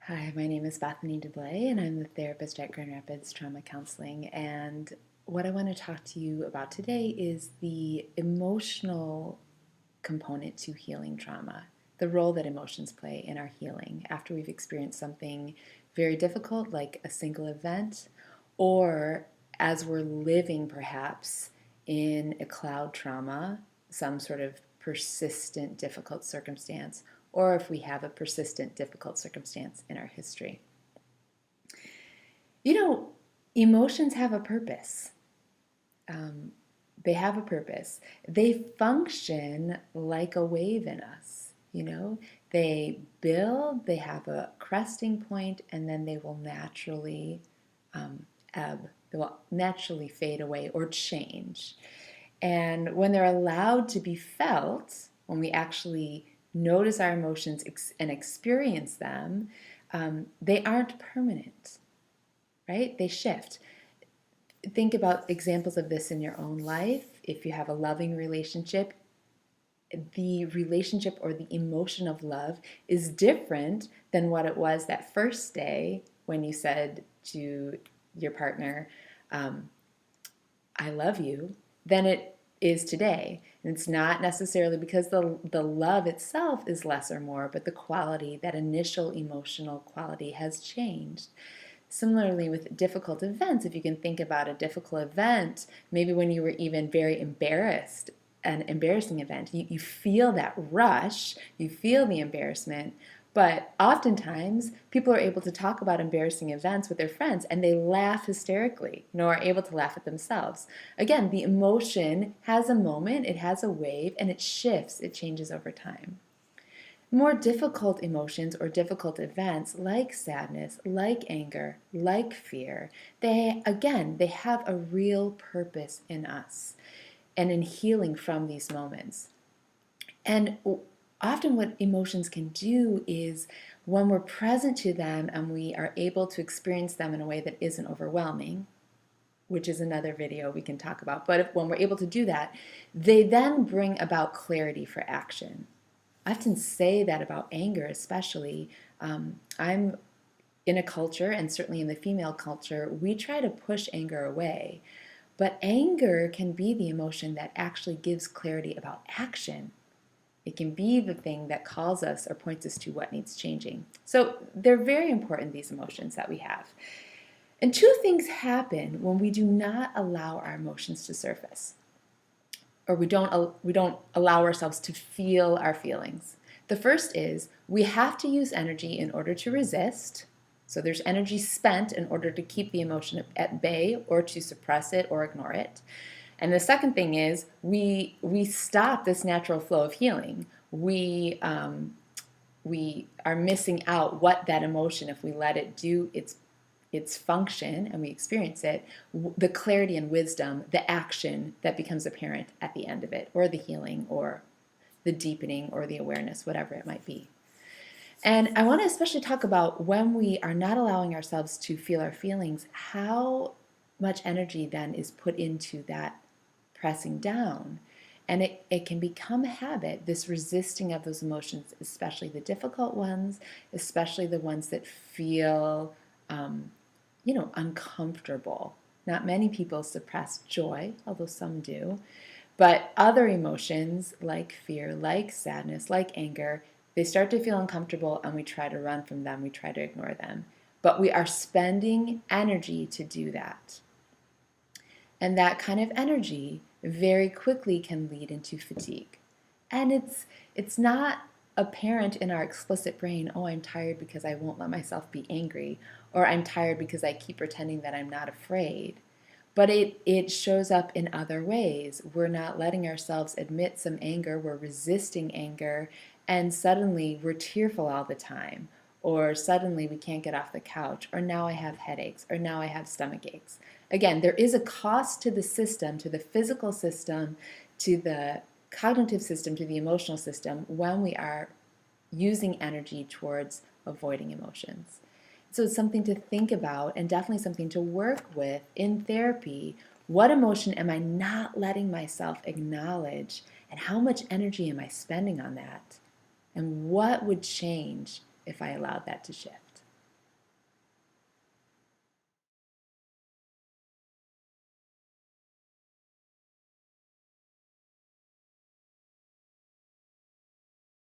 Hi, my name is Bethany DeBlay, and I'm the therapist at Grand Rapids Trauma Counseling. And what I want to talk to you about today is the emotional component to healing trauma, the role that emotions play in our healing after we've experienced something very difficult, like a single event, or as we're living perhaps in a cloud trauma, some sort of persistent difficult circumstance, or if we have a persistent difficult circumstance in our history. You know, emotions have a purpose. Um, they have a purpose. They function like a wave in us. They build, they have a cresting point, and then they will naturally ebb. They will naturally fade away or change. And when they're allowed to be felt, when we actually notice our emotions and experience them, they aren't permanent, right? They shift. Think about examples of this in your own life. If you have a loving relationship, the relationship or the emotion of love is different than what it was that first day when you said to your partner, I love you, than it is today. And it's not necessarily because the love itself is less or more, but the quality, that initial emotional quality, has changed. Similarly, with difficult events, if you can think about a difficult event, maybe when you were even very embarrassed, an embarrassing event, you feel that rush, you feel the embarrassment, but oftentimes people are able to talk about embarrassing events with their friends and they laugh hysterically, are able to laugh at themselves. Again, the emotion has a moment, it has a wave, and it shifts, it changes over time. More difficult emotions or difficult events like sadness, like anger, like fear, they have a real purpose in us and in healing from these moments. And often what emotions can do is when we're present to them and we are able to experience them in a way that isn't overwhelming, which is another video we can talk about, but when we're able to do that, they then bring about clarity for action. I often say that about anger, especially. I'm in a culture, and certainly in the female culture, we try to push anger away. But anger can be the emotion that actually gives clarity about action. It can be the thing that calls us or points us to what needs changing. So they're very important, these emotions that we have. And two things happen when we do not allow our emotions to surface, or we don't allow ourselves to feel our feelings. The first is we have to use energy in order to resist. So there's energy spent in order to keep the emotion at bay or to suppress it or ignore it. And the second thing is we stop this natural flow of healing. We are missing out what that emotion, if we let it do its function and we experience it, the clarity and wisdom, the action that becomes apparent at the end of it, or the healing, or the deepening, or the awareness, whatever it might be. And I want to especially talk about when we are not allowing ourselves to feel our feelings, how much energy then is put into that pressing down. And it can become a habit, this resisting of those emotions, especially the difficult ones, especially the ones that feel uncomfortable. Not many people suppress joy, although some do. But other emotions like fear, like sadness, like anger, they start to feel uncomfortable and we try to run from them, we try to ignore them. But we are spending energy to do that. And that kind of energy very quickly can lead into fatigue. And it's not apparent in our explicit brain, oh, I'm tired because I won't let myself be angry, or I'm tired because I keep pretending that I'm not afraid. But it shows up in other ways. We're not letting ourselves admit some anger, we're resisting anger, and suddenly we're tearful all the time. Or suddenly we can't get off the couch, or now I have headaches, or now I have stomach aches. Again, there is a cost to the system, to the physical system, to the cognitive system, to the emotional system, when we are using energy towards avoiding emotions. So it's something to think about and definitely something to work with in therapy. What emotion am I not letting myself acknowledge, and how much energy am I spending on that? And what would change if I allowed that to shift?